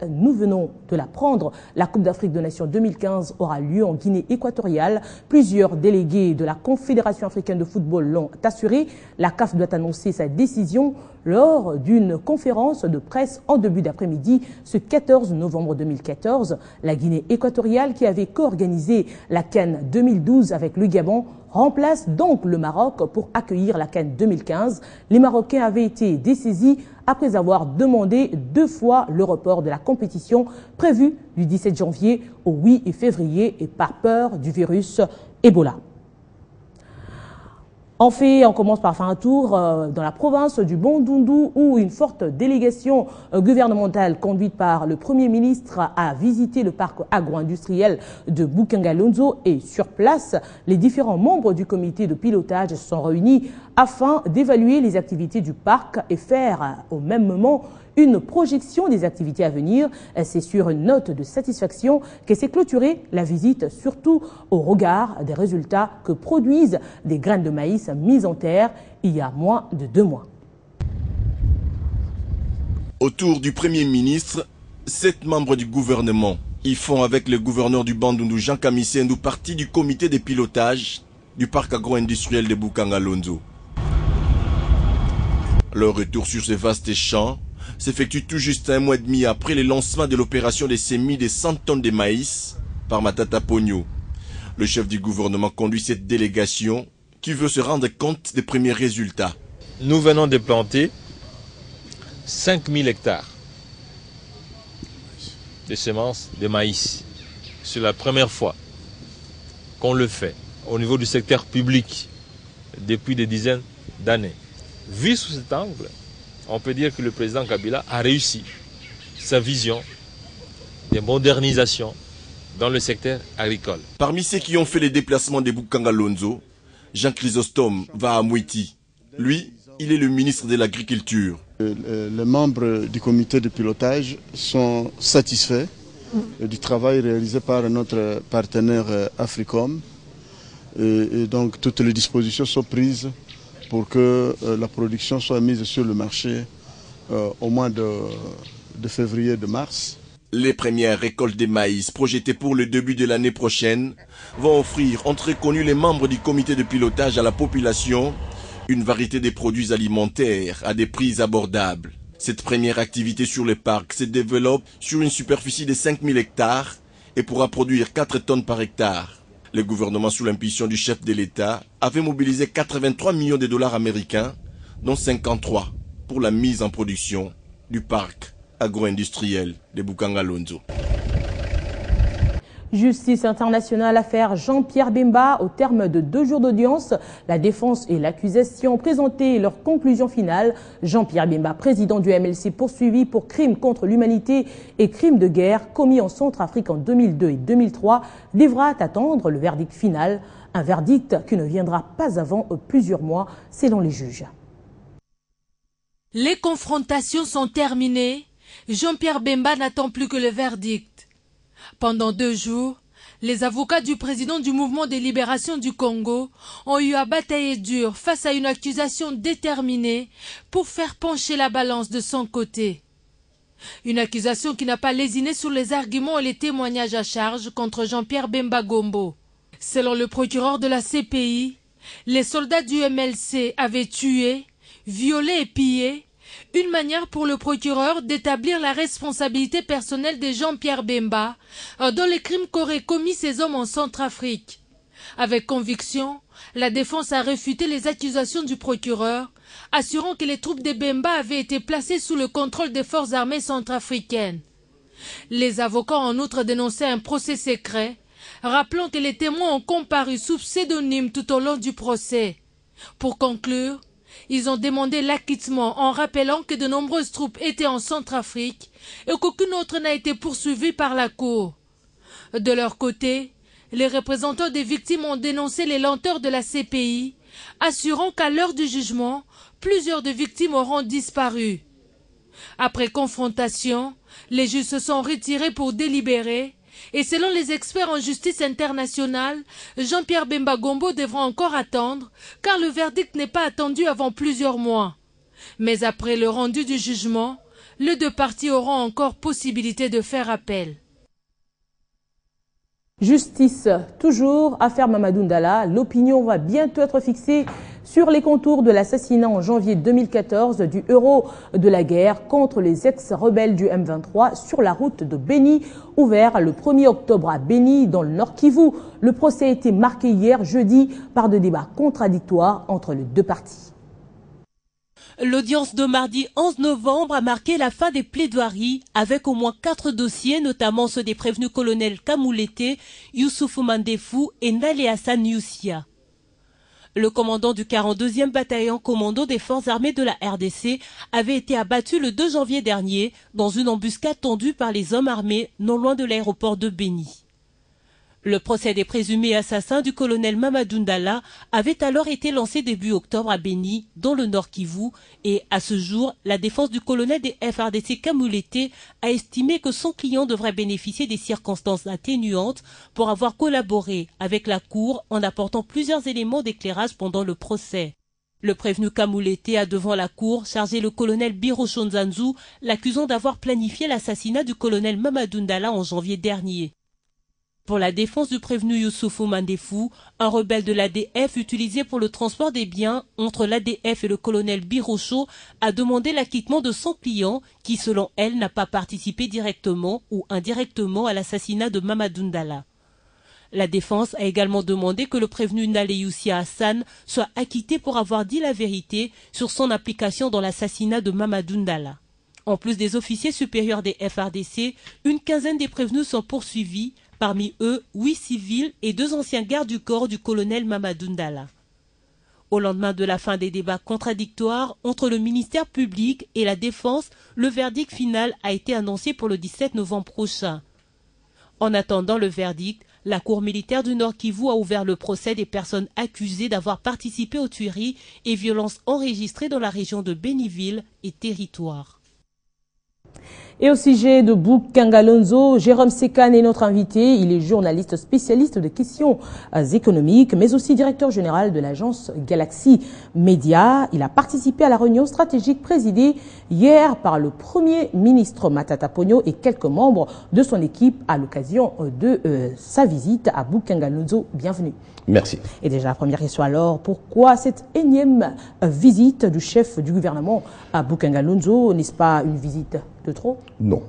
Nous venons de l'apprendre, la Coupe d'Afrique des Nations 2015 aura lieu en Guinée équatoriale. Plusieurs délégués de la Confédération africaine de football l'ont assuré. La CAF doit annoncer sa décision lors d'une conférence de presse en début d'après-midi ce 14 novembre 2014. La Guinée équatoriale, qui avait co-organisé la CAN 2012 avec le Gabon, remplace donc le Maroc pour accueillir la CAN 2015. Les Marocains avaient été dessaisis après avoir demandé 2 fois le report de la compétition prévue du 17 janvier au 8 février et par peur du virus Ebola. En fait, on commence par faire un tour dans la province du Bandundu où une forte délégation gouvernementale conduite par le Premier ministre a visité le parc agro-industriel de Bukangalonzo et sur place, les différents membres du comité de pilotage se sont réunis afin d'évaluer les activités du parc et faire au même moment une projection des activités à venir. C'est sur une note de satisfaction que s'est clôturée la visite, surtout au regard des résultats que produisent des graines de maïs mises en terre il y a moins de 2 mois. Autour du Premier ministre, 7 membres du gouvernement. Ils font avec le gouverneur du Bandundu, Jean Kamissendu, partie du comité de pilotage du parc agro-industriel de Bukangalonzo. Leur retour sur ces vastes champs s'effectue tout juste 1 mois et demi après le lancement de l'opération des semis de 100 tonnes de maïs par Matata Pogno. Le chef du gouvernement conduit cette délégation qui veut se rendre compte des premiers résultats. Nous venons de planter 5000 hectares de semences de maïs. C'est la première fois qu'on le fait au niveau du secteur public depuis des dizaines d'années. Vu sous cet angle, on peut dire que le président Kabila a réussi sa vision de modernisation dans le secteur agricole. Parmi ceux qui ont fait les déplacements de Bukangalonzo, Jean Chrysostome va à Mouiti. Lui, il est le ministre de l'Agriculture. Les membres du comité de pilotage sont satisfaits du travail réalisé par notre partenaire Africom. Et donc toutes les dispositions sont prises pour que la production soit mise sur le marché au mois de février, de mars. Les premières récoltes de maïs projetées pour le début de l'année prochaine vont offrir, entre connus les membres du comité de pilotage, à la population une variété de produits alimentaires à des prix abordables. Cette première activité sur le parc se développe sur une superficie de 5000 hectares et pourra produire 4 tonnes par hectare. Le gouvernement, sous l'impulsion du chef de l'État, avait mobilisé 83 millions de dollars américains, dont 53 pour la mise en production du parc agro-industriel de Bukangalonzo. Justice internationale, affaire Jean-Pierre Bemba. Au terme de 2 jours d'audience, la défense et l'accusation ont présenté leur conclusion finale. Jean-Pierre Bemba, président du MLC, poursuivi pour crimes contre l'humanité et crimes de guerre commis en Centrafrique en 2002 et 2003, devra attendre le verdict final. Un verdict qui ne viendra pas avant plusieurs mois, selon les juges. Les confrontations sont terminées. Jean-Pierre Bemba n'attend plus que le verdict. Pendant 2 jours, les avocats du président du mouvement de libération du Congo ont eu à batailler dur face à une accusation déterminée pour faire pencher la balance de son côté. Une accusation qui n'a pas lésiné sur les arguments et les témoignages à charge contre Jean-Pierre Bemba Gombo. Selon le procureur de la CPI, les soldats du MLC avaient tué, violé et pillé, une manière pour le procureur d'établir la responsabilité personnelle de Jean-Pierre Bemba dans les crimes qu'auraient commis ces hommes en Centrafrique. Avec conviction, la défense a réfuté les accusations du procureur, assurant que les troupes de Bemba avaient été placées sous le contrôle des forces armées centrafricaines. Les avocats ont en outre dénoncé un procès secret, rappelant que les témoins ont comparu sous pseudonyme tout au long du procès. Pour conclure, ils ont demandé l'acquittement en rappelant que de nombreuses troupes étaient en Centrafrique et qu'aucune autre n'a été poursuivie par la Cour. De leur côté, les représentants des victimes ont dénoncé les lenteurs de la CPI, assurant qu'à l'heure du jugement, plusieurs de victimes auront disparu. Après confrontation, les juges se sont retirés pour délibérer et selon les experts en justice internationale, Jean-Pierre Bemba Gombo devra encore attendre car le verdict n'est pas attendu avant plusieurs mois. Mais après le rendu du jugement, les deux parties auront encore possibilité de faire appel. Justice, toujours, affaire Mamadou Ndala. L'opinion va bientôt être fixée sur les contours de l'assassinat en janvier 2014 du héros de la guerre contre les ex-rebelles du M23 sur la route de Béni, ouvert le 1er octobre à Béni, dans le Nord Kivu. Le procès a été marqué hier, jeudi, par des débats contradictoires entre les deux parties. L'audience de mardi 11 novembre a marqué la fin des plaidoiries avec au moins 4 dossiers, notamment ceux des prévenus colonels Kamoulete, Youssoufou Mandefou et Nale Hassan Youssia. Le commandant du 42e bataillon commando des forces armées de la RDC avait été abattu le 2 janvier dernier dans une embuscade tendue par les hommes armés non loin de l'aéroport de Béni. Le procès des présumés assassins du colonel Mamadou Ndala avait alors été lancé début octobre à Béni, dans le Nord Kivu, et à ce jour, la défense du colonel des FARDC Kamoulete a estimé que son client devrait bénéficier des circonstances atténuantes pour avoir collaboré avec la Cour en apportant plusieurs éléments d'éclairage pendant le procès. Le prévenu Kamoulete a devant la Cour chargé le colonel Birocho Nzanzu, l'accusant d'avoir planifié l'assassinat du colonel Mamadou Ndala en janvier dernier. Pour la défense du prévenu Youssoufou Mandefou, un rebelle de l'ADF utilisé pour le transport des biens entre l'ADF et le colonel Birocho a demandé l'acquittement de son client qui, selon elle, n'a pas participé directement ou indirectement à l'assassinat de Mamadou Ndala. La défense a également demandé que le prévenu Nale Youssia Hassan soit acquitté pour avoir dit la vérité sur son implication dans l'assassinat de Mamadou Ndala. En plus des officiers supérieurs des FARDC, une quinzaine des prévenus sont poursuivis. Parmi eux, 8 civils et 2 anciens gardes du corps du colonel Mamadou Ndala. Au lendemain de la fin des débats contradictoires entre le ministère public et la défense, le verdict final a été annoncé pour le 17 novembre prochain. En attendant le verdict, la Cour militaire du Nord Kivu a ouvert le procès des personnes accusées d'avoir participé aux tueries et violences enregistrées dans la région de Béniville et territoire. Et au sujet de Boukengalonzo, Jérôme Sekane est notre invité. Il est journaliste spécialiste de questions économiques, mais aussi directeur général de l'agence Galaxy Media. Il a participé à la réunion stratégique présidée hier par le Premier ministre Matata Ponyo et quelques membres de son équipe à l'occasion de sa visite à Boukengalonzo. Bienvenue. Merci. Et déjà, la première question alors, pourquoi cette énième visite du chef du gouvernement à Boukengalonzo? N'est-ce pas une visite de trop? Non.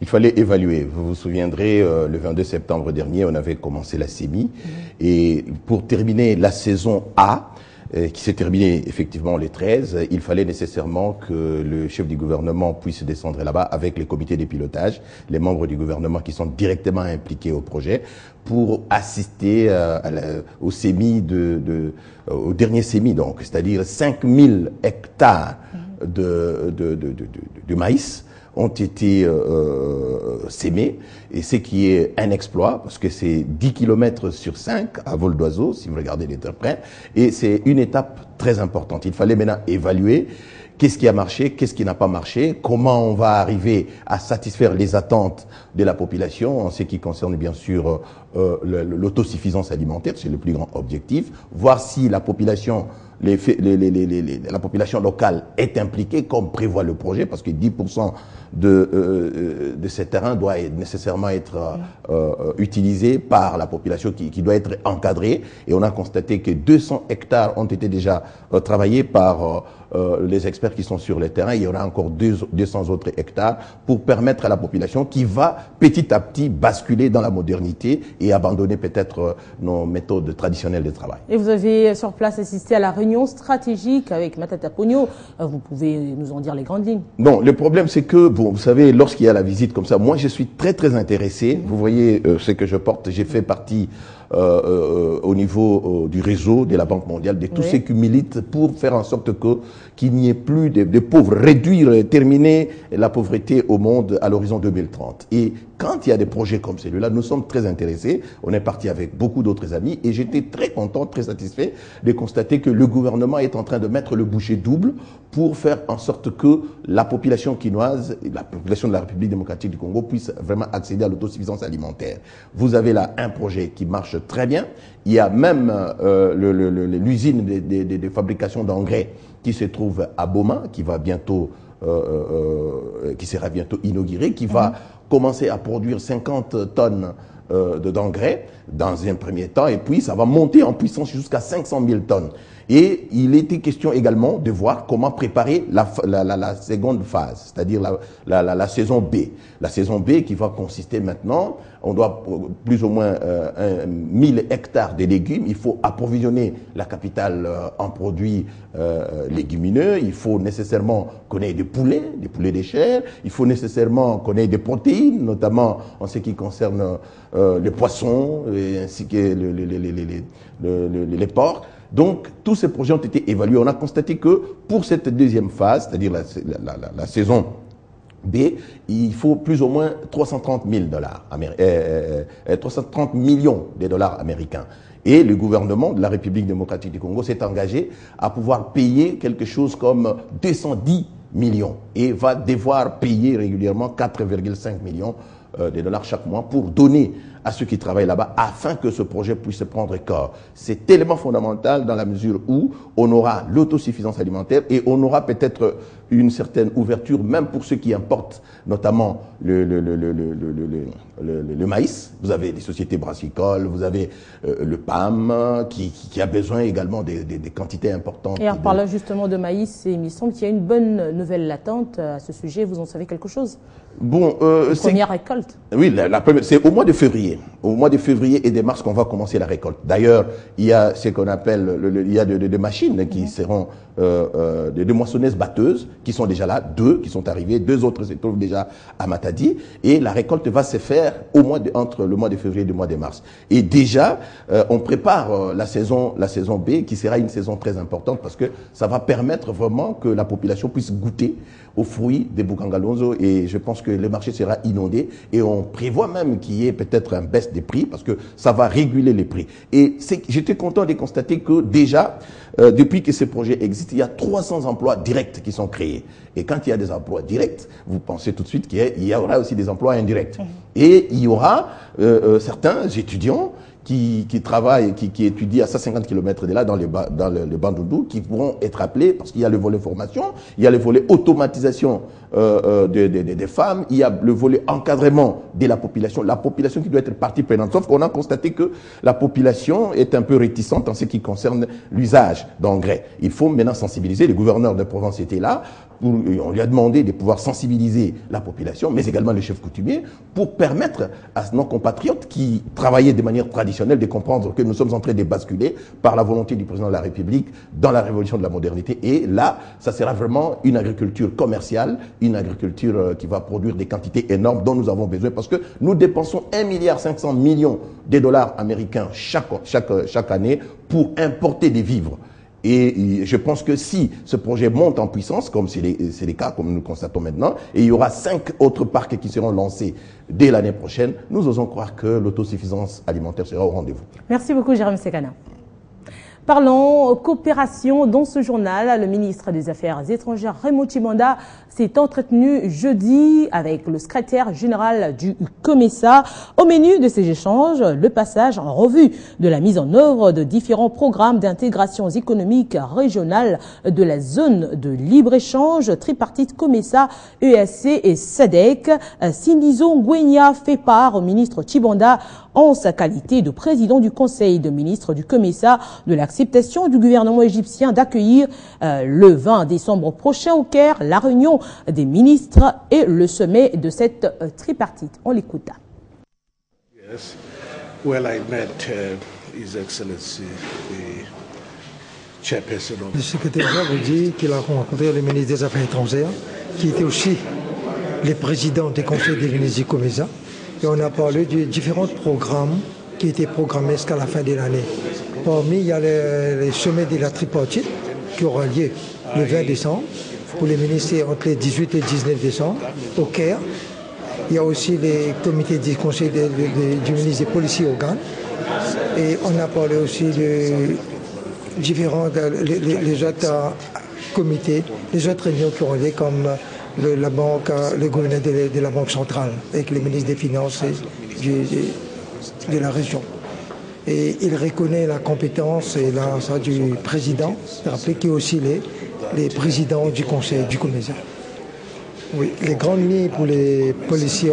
Il fallait évaluer. Vous vous souviendrez, le 22 septembre dernier, on avait commencé la CEMI. Et pour terminer la saison A, qui s'est terminée effectivement les 13, il fallait nécessairement que le chef du gouvernement puisse descendre là-bas avec les comités de pilotage, les membres du gouvernement qui sont directement impliqués au projet, pour assister au CEMI au dernier CEMI, donc, c'est-à-dire 5000 hectares de maïs ont été sémés, et ce qui est un exploit, parce que c'est 10 km sur 5 à vol d'oiseau, si vous regardez les près, et c'est une étape très importante. Il fallait maintenant évaluer qu'est-ce qui a marché, qu'est-ce qui n'a pas marché, comment on va arriver à satisfaire les attentes de la population en ce qui concerne bien sûr l'autosuffisance alimentaire, c'est le plus grand objectif, voir si la population la population locale est impliquée comme prévoit le projet, parce que 10% de ces terrains doit nécessairement être utilisé par la population qui doit être encadrée, et on a constaté que 200 hectares ont été déjà travaillés par les experts qui sont sur le terrain. Il y aura encore 200 autres hectares pour permettre à la population qui va petit à petit basculer dans la modernité et abandonner peut-être nos méthodes traditionnelles de travail. Et vous avez sur place assisté à la réunion stratégique avec Matata Ponyo. Vous pouvez nous en dire les grandes lignes? Non, le problème c'est que, bon, vous savez, lorsqu'il y a la visite comme ça, moi je suis très intéressé. Vous voyez ce que je porte, j'ai fait partie au niveau du réseau de la Banque mondiale, de tous ceux qui militent pour faire en sorte qu'il n'y ait plus de pauvres, réduire, terminer la pauvreté au monde à l'horizon 2030. Et quand il y a des projets comme celui-là, nous sommes très intéressés. On est parti avec beaucoup d'autres amis et j'étais très content, très satisfait de constater que le gouvernement est en train de mettre le bouchée double pour faire en sorte que la population quinoise, la population de la République démocratique du Congo puisse vraiment accéder à l'autosuffisance alimentaire. Vous avez là un projet qui marche très bien. Il y a même l'usine de fabrication d'engrais qui se trouve à Boma, qui va bientôt qui sera bientôt inauguré, qui va commencer à produire 50 tonnes d'engrais dans un premier temps, et puis ça va monter en puissance jusqu'à 500 000 tonnes. Et il était question également de voir comment préparer la seconde phase, c'est-à-dire la saison B. La saison B qui va consister maintenant, on doit plus ou moins 1000 hectares de légumes. Il faut approvisionner la capitale en produits légumineux. Il faut nécessairement qu'on ait des poulets des chairs. Il faut nécessairement qu'on ait des protéines, notamment en ce qui concerne les poissons ainsi que les porcs. Donc, tous ces projets ont été évalués. On a constaté que pour cette deuxième phase, c'est-à-dire la saison B, il faut plus ou moins 330 millions de dollars américains. Et le gouvernement de la République démocratique du Congo s'est engagé à pouvoir payer quelque chose comme 210 millions et va devoir payer régulièrement 4,5 millions de dollars chaque mois pour donner à ceux qui travaillent là-bas afin que ce projet puisse prendre corps. C'est tellement fondamental dans la mesure où on aura l'autosuffisance alimentaire et on aura peut-être une certaine ouverture même pour ceux qui importent, notamment le maïs. Vous avez des sociétés brassicoles, vous avez le PAM qui a besoin également des quantités importantes. Et en parlant justement de maïs, il me semble qu'il y a une bonne nouvelle latente à ce sujet. Vous en savez quelque chose? Bon, première récolte. Oui, la première, c'est au mois de février. Au mois de février et de mars qu'on va commencer la récolte. D'ailleurs, il y a ce qu'on appelle, il y a des machines qui seront des moissonneuses batteuses qui sont déjà là, 2 qui sont arrivées, 2 autres se trouvent déjà à Matadi, et la récolte va se faire entre le mois de février et le mois de mars. Et déjà, on prépare la saison B qui sera une saison très importante parce que ça va permettre vraiment que la population puisse goûter aux fruits des Bukangalonzo, et je pense que le marché sera inondé, et on prévoit même qu'il y ait peut-être un baisse des prix parce que ça va réguler les prix. Et j'étais content de constater que déjà, depuis que ce projet existe, il y a 300 emplois directs qui sont créés. Et quand il y a des emplois directs, vous pensez tout de suite qu'il y aura aussi des emplois indirects. Et il y aura certains étudiants qui travaillent, qui étudient à 150 km de là dans le Bandundu, qui pourront être appelés parce qu'il y a le volet formation, il y a le volet automatisation des femmes, il y a le volet encadrement de la population qui doit être partie prenante. Sauf qu'on a constaté que la population est un peu réticente en ce qui concerne l'usage d'engrais. Il faut maintenant sensibiliser. Le gouverneur de Provence était là. On lui a demandé de pouvoir sensibiliser la population, mais également le chef coutumier, pour permettre à nos compatriotes qui travaillaient de manière traditionnelle de comprendre que nous sommes en train de basculer par la volonté du président de la République dans la révolution de la modernité. Et là, ça sera vraiment une agriculture commerciale, une agriculture qui va produire des quantités énormes dont nous avons besoin parce que nous dépensons 1,5 milliard de dollars américains chaque année pour importer des vivres. Et je pense que si ce projet monte en puissance, comme c'est le cas, comme nous le constatons maintenant, et il y aura 5 autres parcs qui seront lancés dès l'année prochaine, nous osons croire que l'autosuffisance alimentaire sera au rendez-vous. Merci beaucoup, Jérôme Sekana. Parlons coopération. Dans ce journal, le ministre des Affaires étrangères, Raymond Tshibanda, s'est entretenu jeudi avec le secrétaire général du COMESA. Au menu de ces échanges, le passage en revue de la mise en œuvre de différents programmes d'intégration économique régionale de la zone de libre-échange tripartite COMESA, EAC et SADC. Sindizo Ngwenya fait part au ministre Tshibanda en sa qualité de président du Conseil de ministres du COMESA de l'acceptation du gouvernement égyptien d'accueillir le 20 décembre prochain au Caire la réunion des ministres et le sommet de cette tripartite. On l'écoute. Yes. Well, I met His Excellency, the chairperson of... Le secrétaire vous dit qu'il a rencontré le ministre des Affaires étrangères, qui était aussi le président du Conseil des ministres du COMESA. Et on a parlé de différents programmes qui étaient programmés jusqu'à la fin de l'année. Parmi, il y a le sommet de la tripartite qui aura lieu le 20 décembre pour les ministères entre les 18 et 19 décembre au Caire. Il y a aussi les comités du conseil du ministre des policiers au Ghana. Et on a parlé aussi de différents les autres comités, les autres réunions qui auront lieu comme la banque, le gouverneur de la Banque centrale avec le ministre des Finances de la région. Et il reconnaît la compétence et du président, qui est aussi les présidents du conseil du COMESA. Oui, les grandes lignes pour les policiers